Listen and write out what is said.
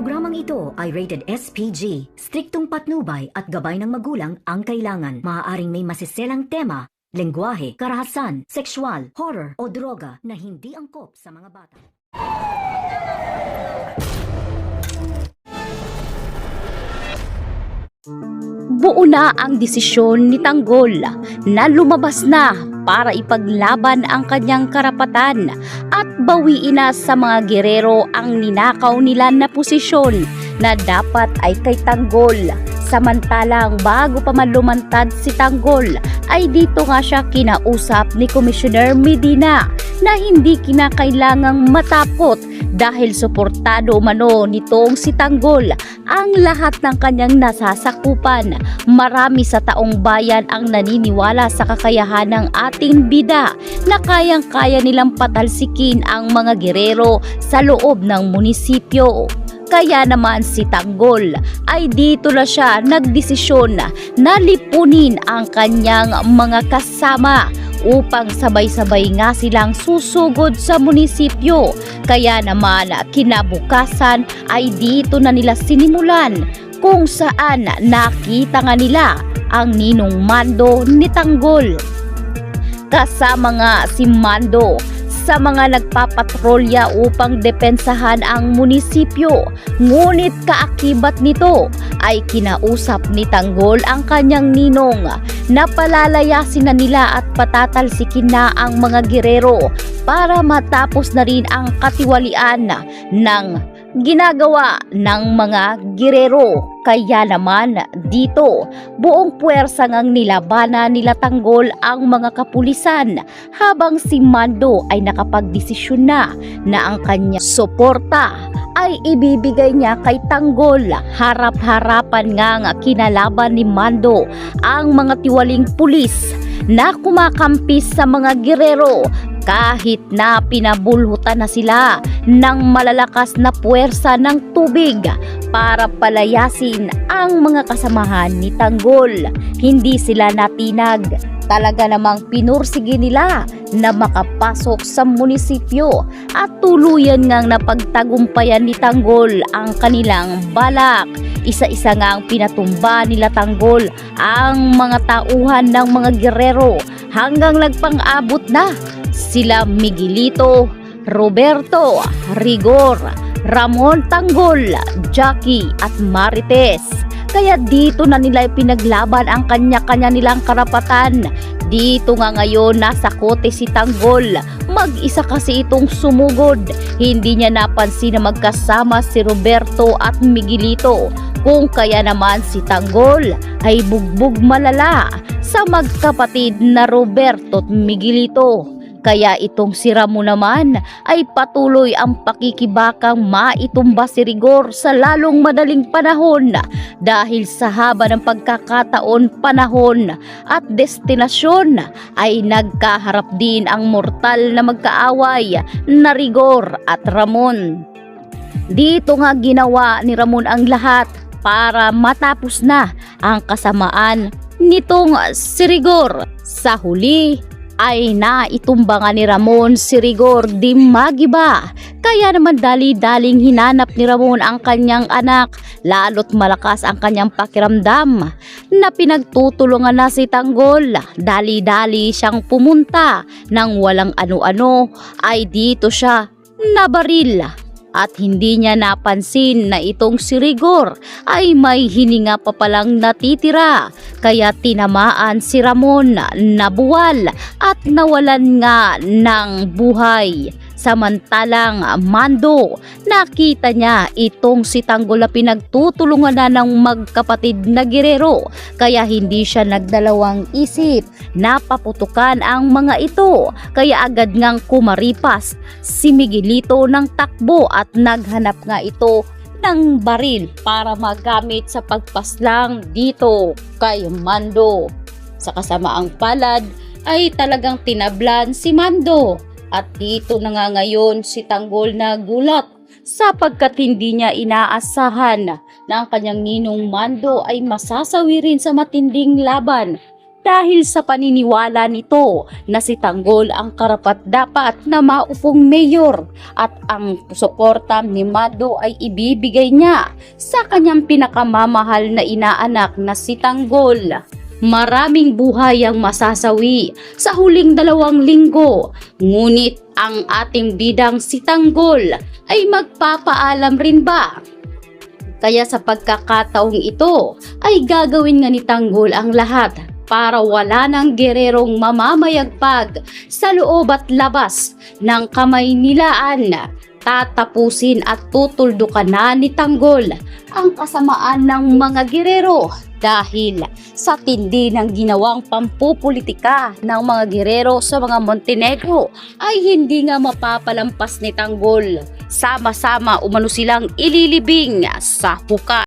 programang ito ay rated SPG. Striktong patnubay at gabay ng magulang ang kailangan. Maaaring may masiselang tema, lengguwahe, karahasan, sexual, horror o droga na hindi angkop sa mga bata. Buo na ang desisyon ni Tanggol na lumabas na para ipaglaban ang kanyang karapatan at bawiin na sa mga gerero ang ninakaw nila na posisyon na dapat ay kay Tanggol. Samantalang bago pa man lumantad si Tanggol ay dito nga siya kinausap ni Commissioner Medina na hindi kinakailangang matakot dahil suportado umano nitong si Tanggol ang lahat ng kanyang nasasakupan. Marami sa taong bayan ang naniniwala sa kakayahan ng ating bida na kayang-kaya nilang patalsikin ang mga gerero sa loob ng munisipyo. Kaya naman si Tanggol ay dito na siya nagdesisyon na lipunin ang kanyang mga kasama upang sabay-sabay nga silang susugod sa munisipyo. Kaya naman kinabukasan ay dito na nila sinimulan kung saan nakita nga nila ang ninong Mando ni Tanggol. Kasama nga si Mando sa mga nagpapatrolya upang depensahan ang munisipyo. Ngunit kaakibat nito ay kinausap ni Tanggol ang kanyang ninong na palalayasin na nila at patatalsikin na ang mga gerero para matapos na rin ang katiwalian ng ginagawa ng mga gerero. Kaya naman dito, buong puwersa ngang nilabanan nila Tanggol ang mga kapulisan habang si Mando ay nakapagdesisyon na ang kanya suporta ay ibibigay niya kay Tanggol. Harap-harapan ngang kinalaban ni Mando ang mga tiwaling pulis na kumakampis sa mga gerero kahit na pinabulhutan na sila ng malalakas na puwersa ng tubig para palayasin ang mga kasamahan ni Tanggol. Hindi sila natinag. Talaga namang pinursige nila na makapasok sa munisipyo at tuluyan ngang napagtagumpayan ni Tanggol ang kanilang balak. Isa-isa ngang pinatumba nila Tanggol ang mga tauhan ng mga gerero hanggang nagpang-abot na sila Miguelito, Roberto, Rigor, Ramon Tanggol, Jackie at Marites. Kaya dito na nila pinaglaban ang kanya-kanya nilang karapatan. Dito nga ngayon nasa kote si Tanggol. Mag-isa kasi itong sumugod. Hindi niya napansin na magkasama si Roberto at Miguelito. Kung kaya naman si Tanggol ay bugbog malala sa magkapatid na Roberto at Miguelito. Kaya itong si Ramon naman ay patuloy ang pakikibakang maitumba si Rigor sa lalong madaling panahon dahil sa haba ng pagkakataon, panahon at destinasyon ay nagkaharap din ang mortal na magkaaway na Rigor at Ramon. Dito nga ginawa ni Ramon ang lahat para matapos na ang kasamaan nitong si Rigor. Sa huli ay naitumba nga ni Ramon si Rigor di magiba. Kaya naman dali-daling hinanap ni Ramon ang kanyang anak, lalo't malakas ang kanyang pakiramdam na pinagtutulungan na si Tanggol. Dali-dali siyang pumunta nang walang ano-ano ay dito siya nabaril. At hindi niya napansin na itong si Rigor ay may hininga pa palang natitira. Kaya tinamaan si Ramon na buwal at nawalan nga ng buhay. Samantalang Mando, nakita niya itong si Tanggol na pinagtutulungan na ng magkapatid na gerero. Kaya hindi siya nagdalawang isip na paputukan ang mga ito. Kaya agad ngang kumaripas si Miguelito ng takbo at naghanap nga ito ng baril para magamit sa pagpaslang dito kay Mando. Sa kasamaang palad ay talagang tinablan si Mando. At dito na nga ngayon si Tanggol na gulat sapagkat hindi niya inaasahan na ang kanyang ninong Mando ay masasawi rin sa matinding laban. dahil sa paniniwala nito na si Tanggol ang karapat-dapat na maupong mayor at ang suporta ni Mado ay ibibigay niya sa kanyang pinakamamahal na inaanak na si Tanggol. Maraming buhay ang masasawi sa huling 2 linggo, ngunit ang ating bidang si Tanggol ay magpapaalam rin ba? Kaya sa pagkakataong ito ay gagawin nga ni Tanggol ang lahat para wala ng gererong mamamayagpag sa loob at labas ng Kamaynilaan. Tatapusin at tutuldukan na ni Tanggol ang kasamaan ng mga gerero dahil sa tindi ng ginawang pampupolitika ng mga gerero sa mga Montenegro ay hindi nga mapapalampas ni Tanggol. Sama-sama umano silang ililibing sa hukay.